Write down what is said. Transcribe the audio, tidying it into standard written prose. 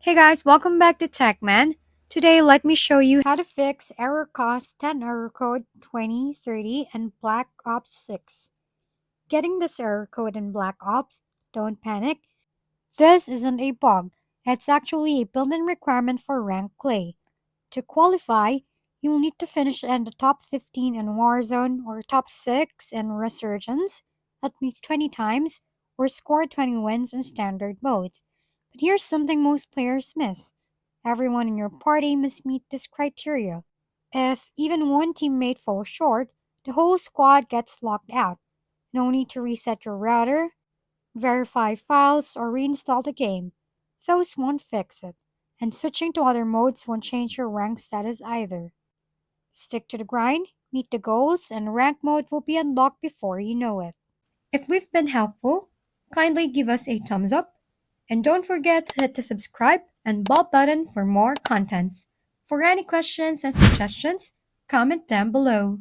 Hey guys, welcome back to TechMan. Today, let me show you how to fix error cost 10 error code 2030 and Black Ops 6. Getting this error code in Black Ops, don't panic. This isn't a bug. It's actually a built-in requirement for rank play. To qualify, you'll need to finish in the top 15 in Warzone or top 6 in Resurgence at least 20 times or score 20 wins in standard modes. But here's something most players miss. Everyone in your party must meet this criteria. If even one teammate falls short, the whole squad gets locked out. No need to reset your router, verify files, or reinstall the game. Those won't fix it. And switching to other modes won't change your rank status either. Stick to the grind, meet the goals, and rank mode will be unlocked before you know it. If we've been helpful, kindly give us a thumbs up, and don't forget to hit the subscribe and bell button for more contents. For any questions and suggestions, comment down below.